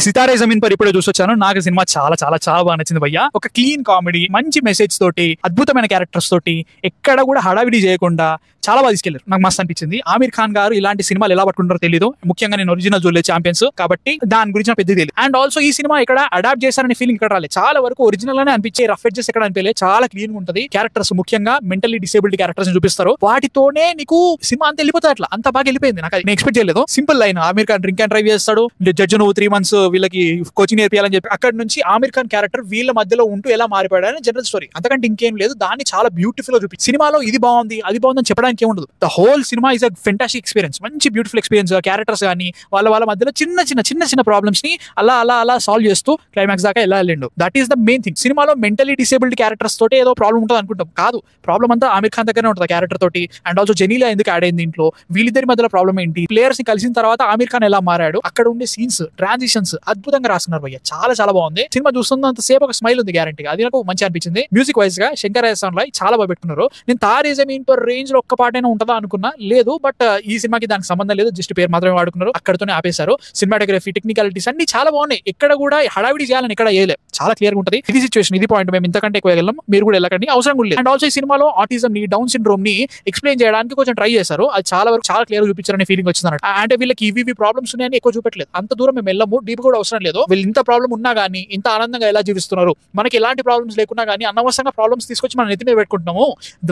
Sitaare Zameen per ఇప్పుడే చూసొచ్చాను. నాకు cinema చాలా చాలా చాలా బాగా నచ్చింది భయ్య. ఒక క్లీన్ కామెడీ, మంచి మెసేజ్ తోటి, అద్భుతమైన క్యారెక్టర్స్ తోటి, ఎక్కడ కూడా హడావిడి చేయకుండా చాలా బాగా తీసుకెళ్లారు. నాకు మస్తు అనిపించింది. ఆమీర్ ఖాన్ గారు ఇలాంటి సినిమాలు ఎలా పట్టుకుంటారో తెలియదు. ముఖ్యంగా నేను ఒరిజినల్ చూడలేదు ఛాంపియన్స్, కాబట్టి దాని గురించి నాకు పెద్ద తెలియదు. అండ్ ఆల్సో ఈ సినిమా ఇక్కడ అడాప్ట్ చేశారనే ఫీలింగ్ ఇక్కడ రాలేదు. చాలా వరకు ఒరిజినల్ గానే అనిపించే, రఫ్ ఎడ్జెస్ ఎక్కడ అనిపించలేదు. చాలా క్లీన్ గా ఉంటది. క్యారెక్టర్స్ ముఖ్యంగా మెంటల్లీ డిసేబుల్డ్ క్యారెక్టర్స్ చూపిస్తారు. వాటితోనే నీకు సినిమా అంత వెళ్ళిపోతుంది. అట్లా అంత బాగా వెళ్ళిపోయింది. నాకు నేను ఎక్స్పెక్ట్ చేయలేదు. Simple line, Aamir Khan drink and drive చేస్తాడు. జడ్జి నువ్వు 3 months వీళ్ళకి కోచింగ్ నేర్పియాలని చెప్పి అక్కడ నుంచి ఆమీర్ ఖాన్ క్యారెక్టర్ వీళ్ళ మధ్యలో ఉంటూ ఎలా మారిపోయాడు అని జనరల్ స్టోరీ. అంతకంటే ఇంకేం లేదు. దాన్ని చాలా బ్యూటిఫుల్ గా చూపించి సినిమాలో ఇది బాగుంది అది బాగుంది అని చెప్పడానికి ఏముండదు. The whole cinema is a fantastic experience. మంచి బ్యూటిఫుల్ ఎక్స్పీరియన్స్. క్యారెక్టర్స్ కానీ వాళ్ళ మధ్యలో చిన్న ప్రాబ్లమ్స్ ని అలా సాల్వ్ చేస్తూ క్లైమాక్స్ దాకా ఎలా వెళ్ళిండు. That is the main thing. సినిమాలో మెంటలీ డిసేబుల్డ్ క్యారెక్టర్స్ తోటి ఏదో ప్రాబ్లం ఉంటుంది అనుకుంటాం. కాదు, ప్రాబ్లం అంతా ఆమీర్ ఖాన్ దగ్గరనే ఉంటుంది క్యారెక్టర్ తోటి. అండ్ ఆల్సో జెనీలా ఎందుకు యాడ్ అయింది ఇంట్లో, వీళ్ళిద్దరి మధ్యలో ప్రాబ్లం ఏంటి, ప్లేయర్స్ ని కలిసిన తర్వాత ఆమీర్ ఖాన్ ఎలా మారాడు, అక్కడ ఉండే సీన్స్, ట్రాన్సిషన్స్ అద్భుతంగా రాసుకున్నారు భయ్య. చాలా చాలా బాగుంది. సినిమా చూస్తున్నంత సేపు ఒక స్మైల్ ఉంది గ్యారంటీగా. అది నాకు మంచి అనిపించింది. మ్యూజిక్ వైజ్ గా శంకర్ ఎహసాన్ లాయ్ చాలా బాగా పెట్టుకున్నారు. నేను తారే జమీన్ పర్ రేంజ్ లో ఒక్క పాటైనా ఉంటుందా అనుకున్నా, లేదు. బట్ ఈ సినిమాకి దానికి సంబంధం లేదు. జస్ట్ పేరు మాత్రమే వాడుకున్నారు. అక్కడతోనే ఆపేశారు. సినిమాటోగ్రఫీ, టెక్నికాలిటీస్ అన్ని చాలా బాగున్నాయి. ఎక్కడ కూడా హడావిడి చేయాలని ఎక్కడ చేయలేదు. చాలా క్లియర్ గా ఉంటుంది. ఇది సిచువేషన్, ఇది పాయింట్. మేము ఇంతకంటే ఎక్కువ వెళ్ళాం. మీరు కూడా వెళ్ళకండి, అవసరం కూడా లేదు. అండ్ ఆల్సో ఈ సినిమాలో ఆటిజం ని, డౌన్ సిండ్రోమ్ ని ఎక్స్ప్లెయిన్ చేయడానికి కొంచెం ట్రై చేశారు. అది చాలా వరకు చాలా క్లియర్ గా చూపించారనే ఫీలింగ్ వచ్చింది. అంటే వీళ్ళకి ఇవి ప్రాబ్లమ్స్ ఉన్నాయని ఎక్కువ చూపెట్టలేదు. అంత దూరం మేము వెళ్ళము. డీప్ కూడా అవసరం లేదు. వీళ్ళు ఇంత ప్రాబ్లం ఉన్నా గానీ ఇంత ఆనందంగా ఎలా జీవిస్తున్నారు, మనకి ఎలాంటి ప్రాబ్లమ్స్ లేకున్నా గానీ అనవసరంగా ప్రాబ్లమ్స్ తీసుకొచ్చి మనం నెత్తి మీద పెట్టుకుంటున్నాము.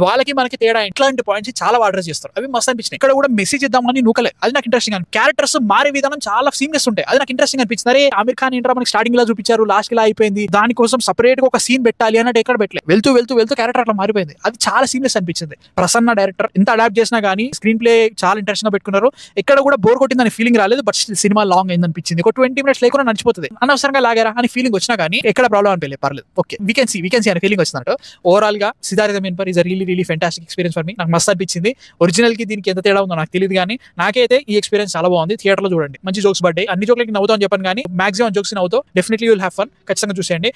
వాళ్ళకి మనకి తేడా ఇట్లాంటి పాయింట్స్ చాలా అడ్రస్ చేస్తారు. అవి మస్తు అనిపించినాయి. ఇక్కడ కూడా మెసేజ్ ఇద్దామని నూకలే. అది నాకు ఇంట్రెస్టింగ్ అని. క్యారెక్టర్స్ మారే విధానం చాలా సీమ్లెస్ ఉంటాయి. అది నాకు ఇంట్రెస్టింగ్ అనిపించింది. అరే ఆమీర్ ఖాన్ ఏంట్రా మనకి స్టార్టింగ్ లా చూపించారు, లాస్ట్ లా అయిపోయింది, దానికోసం సపరేట్ గా ఒక సీన్ పెట్టాలి అన్నట్టు ఎక్కడ పెట్టలేదు. వెళ్తూ క్యారెక్టర్ అట్లా మారిపోయింది. అది చాలా సీమ్లెస్ అనిపించింది. ప్రసన్న డైరెక్టర్ ఎంత అడాప్ట్ చేసినా గానీ స్క్రీన్ ప్లే చాలా ఇంట్రెస్టింగ్ గా పెట్టుకున్నారు. ఎక్కడ కూడా బోర్ కొట్టిందని ఫీలింగ్ రాలేదు. బట్ సినిమా లాంగ్ అయింది అనిపించింది. ఒక 20 minutes లేకుండా నడిచిపోతుంది. అనవసరంగా లాగారా అని ఫీలింగ్ వచ్చినా కానీ ఎక్కడ ప్రాబ్లం అనిపించలేదు. పర్లేదు, ఓకే, వీ కెన్ సీ అనే ఫీలింగ్ వచ్చినట్టు. ఓవరాల్ గా Sitaare Zameen Par is really fantastic experience for me. నాకు మస్తు అనిపించింది. ఒరిజినల్ కి దీనికి ఎంత తేడా ఉందో నాకు తెలియదు కానీ నాకైతే ఈ ఎక్స్పీరియన్స్ చాలా బాగుంది. థియేటర్ లో చూడండి. మంచి జోక్స్ పడ్డాయి. అన్ని జోక్లకి నవ్వుతాం అని చెప్పాను కానీ మాక్సిమం జోక్స్ నవ్వుతాం. Definitely you'll have fun. ఖచ్చితంగా చూసేయండి.